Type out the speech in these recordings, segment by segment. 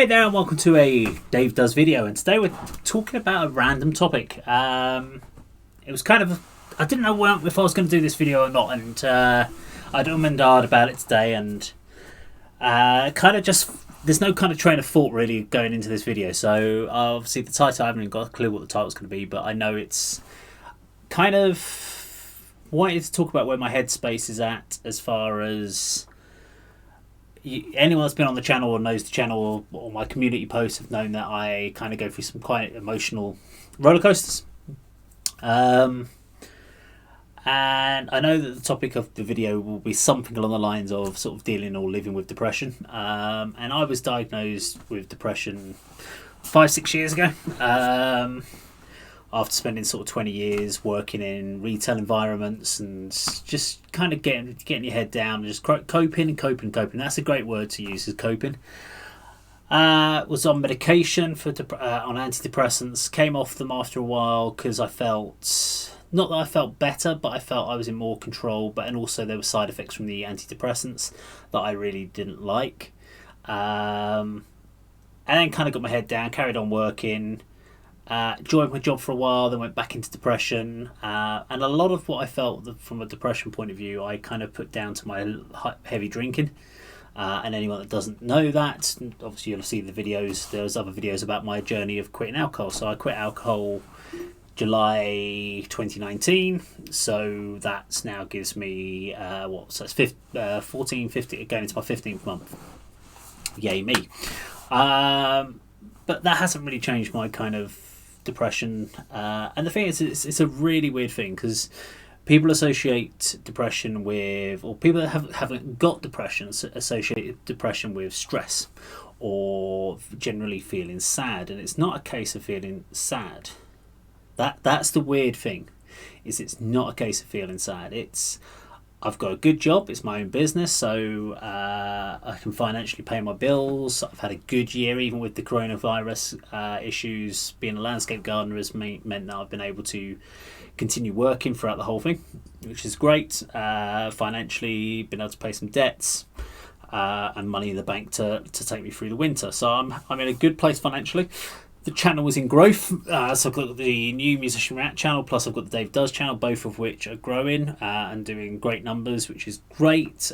Hey there and welcome to a Dave Does video, and today we're talking about a random topic. It was kind of, I didn't know if I was going to do this video or not, and I don't and hard about it today, and kind of just, there's no kind of train of thought really going into this video, so obviously the title, I haven't even got a clue what the title's going to be, but I know it's kind of wanted to talk about where my headspace is at as far as anyone that's been on the channel or knows the channel or my community posts have known that I kind of go through some quite emotional roller coasters. And I know that the topic of the video will be something along the lines of sort of dealing or living with depression. And I was diagnosed with depression 5-6 years ago. After spending sort of 20 years working in retail environments and just kind of getting your head down and just coping. That's a great word to use, is coping. Was on medication for on antidepressants. Came off them after a while because I felt, not that I felt better, but I felt I was in more control. And also there were side effects from the antidepressants that I really didn't like. And then kind of got my head down, carried on working. Enjoyed my job for a while, then went back into depression, and a lot of what I felt from a depression point of view I kind of put down to my heavy drinking, and anyone that doesn't know that, obviously you'll see the videos, there's other videos about my journey of quitting alcohol. So I quit alcohol July 2019, so that's now gives me so it's 14, 15, going into my 15th month. Yay me. But that hasn't really changed my kind of depression, and the thing is, it's a really weird thing because people associate depression with, or people that haven't got depression associate depression with stress or generally feeling sad, and it's not a case of feeling sad. That's the weird thing, is it's not a case of feeling sad. It's, I've got a good job, it's my own business, so I can financially pay my bills. I've had a good year, even with the coronavirus issues. Being a landscape gardener has meant that I've been able to continue working throughout the whole thing, which is great. Financially, been able to pay some debts and money in the bank to take me through the winter. So I'm in a good place financially. The channel was in growth, so I've got the new Musician Rant channel, plus I've got the Dave Does channel, both of which are growing and doing great numbers, which is great.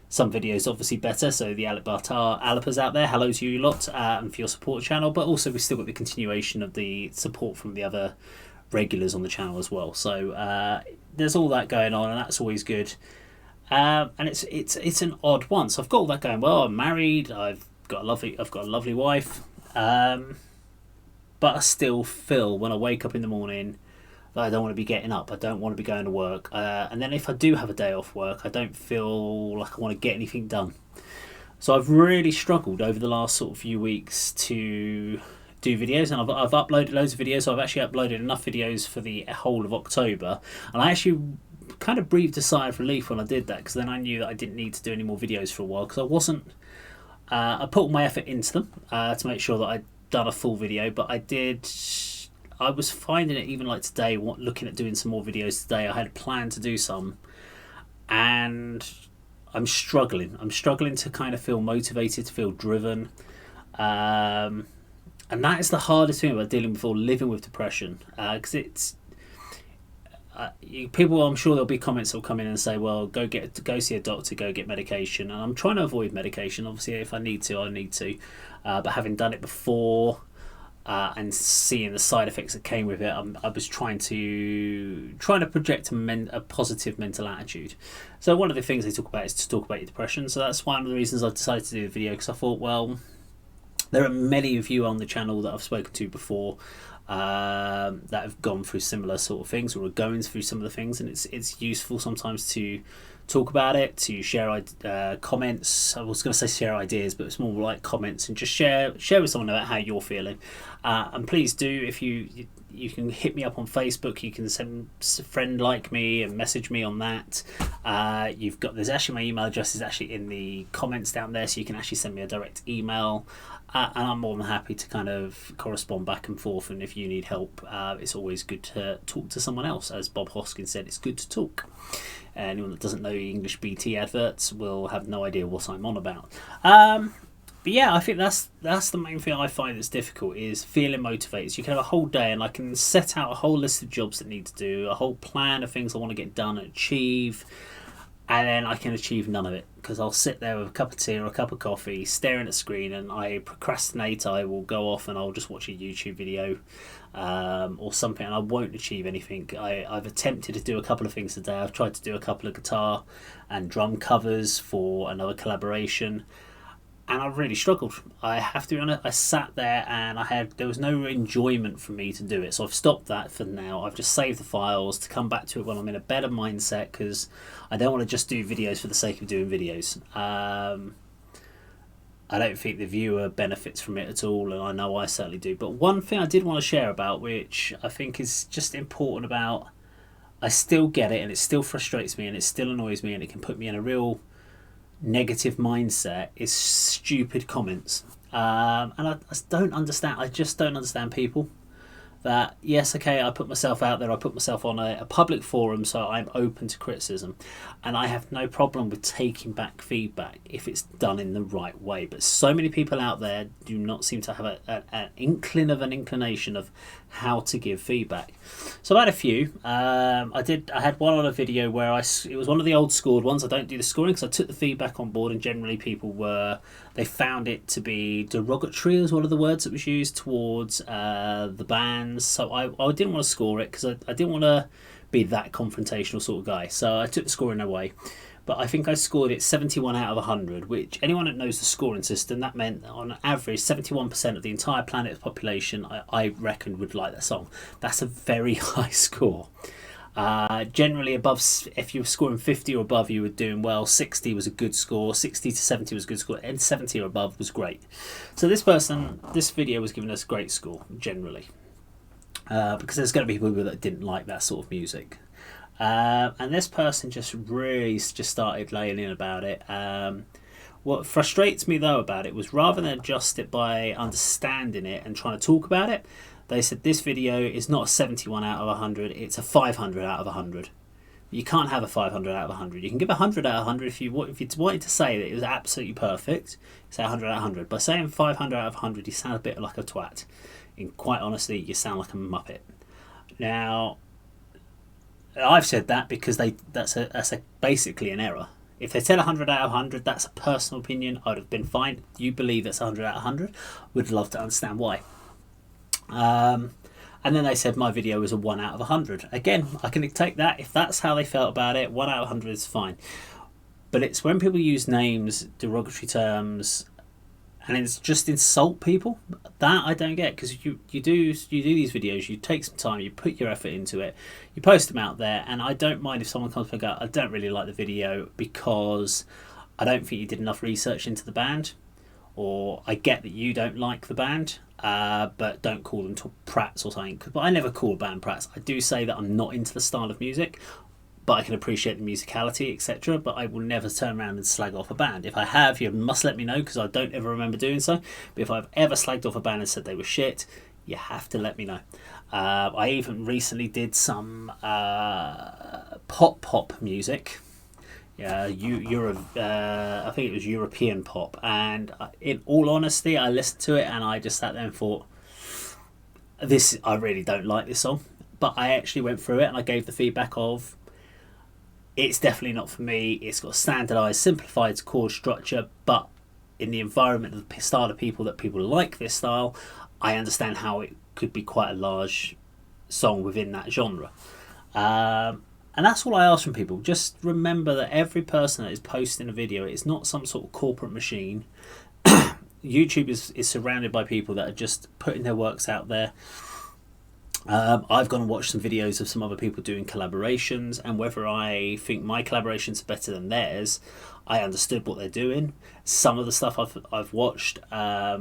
Some videos obviously better, so the Alipers out there, hello to you lot, and for your support channel, but also we've still got the continuation of the support from the other regulars on the channel as well. So there's all that going on, and that's always good. And it's an odd one. So I've got all that going well. I'm married. I've got a lovely wife. But I still feel when I wake up in the morning that I don't want to be getting up. I don't want to be going to work. And then if I do have a day off work, I don't feel like I want to get anything done. So I've really struggled over the last sort of few weeks to do videos, and I've uploaded loads of videos. So I've actually uploaded enough videos for the whole of October, and I actually kind of breathed a sigh of relief when I did that, because then I knew that I didn't need to do any more videos for a while, because I wasn't. I put all my effort into them to make sure that I'd done a full video, but I was finding it, even like today, looking at doing some more videos today, I had a plan to do some, and I'm struggling to kind of feel motivated, to feel driven, and that is the hardest thing about dealing with or living with depression, because it's people, I'm sure there'll be comments that will come in and say, well, go see a doctor, go get medication. And I'm trying to avoid medication. Obviously, if I need to, I need to. But having done it before and seeing the side effects that came with it, I was trying to project a positive mental attitude. So one of the things they talk about is to talk about your depression. So that's one of the reasons I decided to do the video, because I thought, well, there are many of you on the channel that I've spoken to before that have gone through similar sort of things, or are going through some of the things, and it's useful sometimes to talk about it, to share comments. I was going to say share ideas, but it's more like comments, and just share with someone about how you're feeling. And please do, if you can hit me up on Facebook, you can send a friend like me and message me on that. There's actually, my email address is actually in the comments down there, so you can actually send me a direct email. And I'm more than happy to kind of correspond back and forth, and if you need help, it's always good to talk to someone else. As Bob Hoskins said, it's good to talk. Anyone that doesn't know English BT adverts will have no idea what I'm on about. But yeah, I think that's the main thing I find that's difficult is feeling motivated. So you can have a whole day and I can set out a whole list of jobs that need to do, a whole plan of things I want to get done and achieve, and then I can achieve none of it because I'll sit there with a cup of tea or a cup of coffee, staring at the screen, and I procrastinate. I will go off and I'll just watch a YouTube video or something, and I won't achieve anything. I've attempted to do a couple of things today. I've tried to do a couple of guitar and drum covers for another collaboration, and I really struggled. I have to be honest. I sat there and there was no enjoyment for me to do it. So I've stopped that for now. I've just saved the files to come back to it when I'm in a better mindset because I don't want to just do videos for the sake of doing videos. I don't think the viewer benefits from it at all, and I know I certainly do. But one thing I did want to share about, which I think is just important about, I still get it and it still frustrates me and it still annoys me and it can put me in a real negative mindset, is stupid comments. And I don't understand. I just don't understand people that, yes, okay, I put myself out there, I put myself on a public forum, so I'm open to criticism, and I have no problem with taking back feedback if it's done in the right way. But so many people out there do not seem to have an inclination of how to give feedback. So I had a few. I had one on a video where it was one of the old scored ones. I don't do the scoring because I took the feedback on board, and generally they found it to be derogatory, as one of the words that was used towards the bands. So I didn't want to score it because I didn't want to be that confrontational sort of guy. So I took the scoring away. But I think I scored it 71 out of 100, which anyone that knows the scoring system, that meant on average 71% of the entire planet's population, I reckon, would like that song. That's a very high score. Generally above, if you were scoring 50 or above, you were doing well. 60 was a good score, 60 to 70 was a good score, and 70 or above was great. So this video was giving us a great score, generally. Because there's going to be people that didn't like that sort of music. And this person just really just started laying in about it. What frustrates me though about it was, rather than adjust it by understanding it and trying to talk about it, they said this video is not a 71 out of 100, it's a 500 out of 100. You can't have a 500 out of 100. You can give 100 out of 100 if you wanted to say that it was absolutely perfect. Say 100 out of 100. By saying 500 out of 100, you sound a bit like a twat. And quite honestly, you sound like a muppet. Now, I've said that because that's basically an error. If they said 100 out of 100, that's a personal opinion. I'd have been fine. You believe that's 100 out of 100. Would love to understand why. And then they said my video was a 1 out of 100. Again, I can take that. If that's how they felt about it, 1 out of 100 is fine. But it's when people use names, derogatory terms, and it's just insult people, that I don't get. Because you do these videos, you take some time, you put your effort into it, you post them out there, and I don't mind if someone comes and goes, I don't really like the video because I don't think you did enough research into the band, or I get that you don't like the band, but don't call them prats or something. But I never call a band prats. I do say that I'm not into the style of music, but I can appreciate the musicality, etc. But I will never turn around and slag off a band. If I have, you must let me know, because I don't ever remember doing so. But if I've ever slagged off a band and said they were shit, you have to let me know. I even recently did some pop music. Yeah, I think it was European pop, and in all honesty, I listened to it and I just sat there and thought, I really don't like this song. But I actually went through it and I gave the feedback of, it's definitely not for me. It's got a standardised, simplified chord structure, but in the environment of the style of people that people like this style, I understand how it could be quite a large song within that genre. And that's all I ask from people. Just remember that every person that is posting a video, it's not some sort of corporate machine. YouTube is surrounded by people that are just putting their works out there. I've gone and watched some videos of some other people doing collaborations, and whether I think my collaborations are better than theirs, I understood what they're doing. Some of the stuff I've watched, I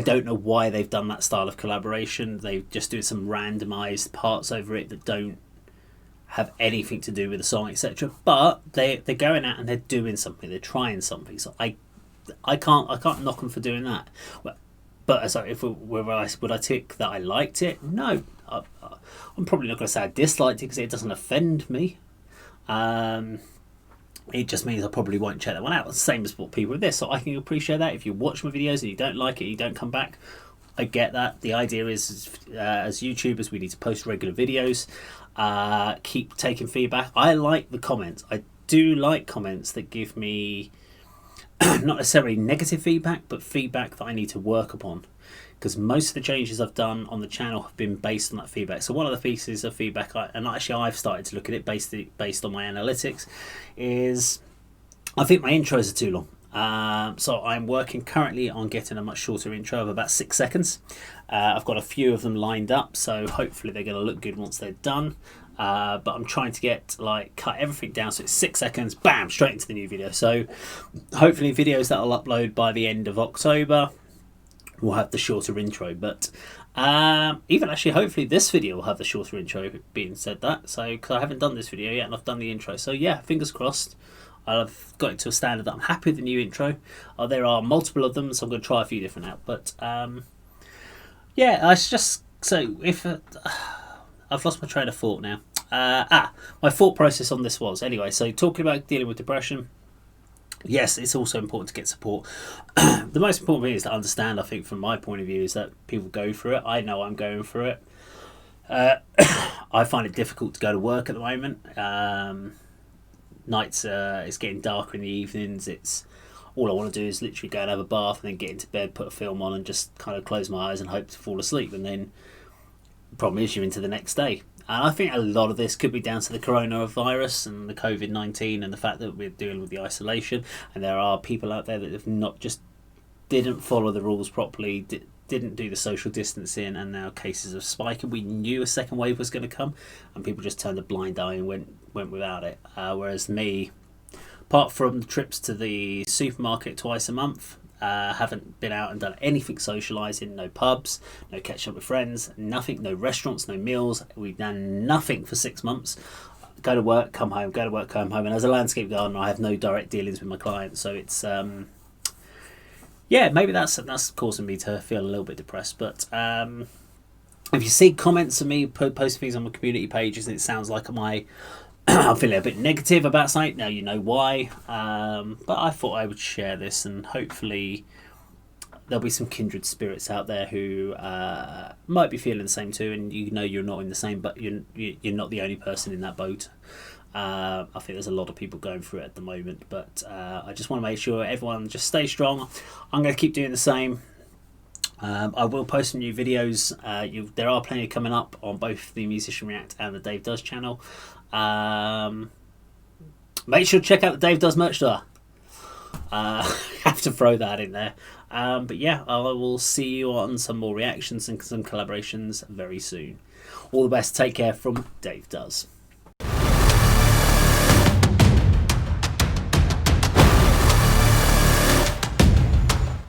don't know why they've done that style of collaboration. They're just doing some randomised parts over it that don't have anything to do with the song, etc. But they're going out and they're doing something. They're trying something. So I can't knock them for doing that. But sorry, would I tick that I liked it? No, I'm probably not going to say I disliked it because it doesn't offend me. it just means I probably won't check that one out. Same as what people with this, so I can appreciate that. If you watch my videos and you don't like it, you don't come back, I get that. The idea is, as YouTubers, we need to post regular videos, keep taking feedback. I like the comments. I do like comments that give me not necessarily negative feedback, but feedback that I need to work upon. Because most of the changes I've done on the channel have been based on that feedback. So one of the pieces of feedback, and actually I've started to look at it based on my analytics, is I think my intros are too long. So I'm working currently on getting a much shorter intro of about 6 seconds. I've got a few of them lined up, so hopefully they're going to look good once they're done. But I'm trying to cut everything down so it's 6 seconds, bam, straight into the new video. So hopefully videos that I'll upload by the end of October will have the shorter intro. But even actually, hopefully this video will have the shorter intro, being said that. So, because I haven't done this video yet and I've done the intro. So yeah, fingers crossed. I've got it to a standard that I'm happy with the new intro. There are multiple of them, so I'm going to try a few different out. But yeah, it's just, so if I've lost my train of thought now. My thought process on this was, anyway, so talking about dealing with depression, yes, it's also important to get support. The most important thing is to understand, I think, from my point of view, is that people go through it. I know I'm going through it. I find it difficult to go to work at the moment. Nights, it's getting darker in the evenings. It's all I want to do is literally go and have a bath and then get into bed, put a film on, and just kind of close my eyes and hope to fall asleep. And then the problem is you're into the next day. And I think a lot of this could be down to the coronavirus and the COVID-19 and the fact that we're dealing with the isolation. And there are people out there that have not just didn't follow the rules properly, didn't do the social distancing, and now cases are spiking. We knew a second wave was going to come, and people just turned a blind eye and went without it. Whereas me, apart from trips to the supermarket twice a month, haven't been out and done anything socialising. No pubs, no catching up with friends, nothing, no restaurants, no meals. We've done nothing for 6 months. Go to work, come home, go to work, come home. And as a landscape gardener, I have no direct dealings with my clients, so it's yeah, maybe that's causing me to feel a little bit depressed. But if you see comments of me posting things on my community pages and it sounds like I'm feeling a bit negative about something, now you know why. But I thought I would share this, and hopefully there'll be some kindred spirits out there who might be feeling the same too, and you know you're not in the same, but you're not the only person in that boat. I think there's a lot of people going through it at the moment, but I just want to make sure everyone just stay strong. I'm going to keep doing the same. I will post some new videos. There are plenty coming up on both the Musician React and the Dave Does channel. Make sure to check out the Dave Does merch store. Have to throw that in there. But yeah, I will see you on some more reactions and some collaborations very soon. All the best. Take care from Dave Does.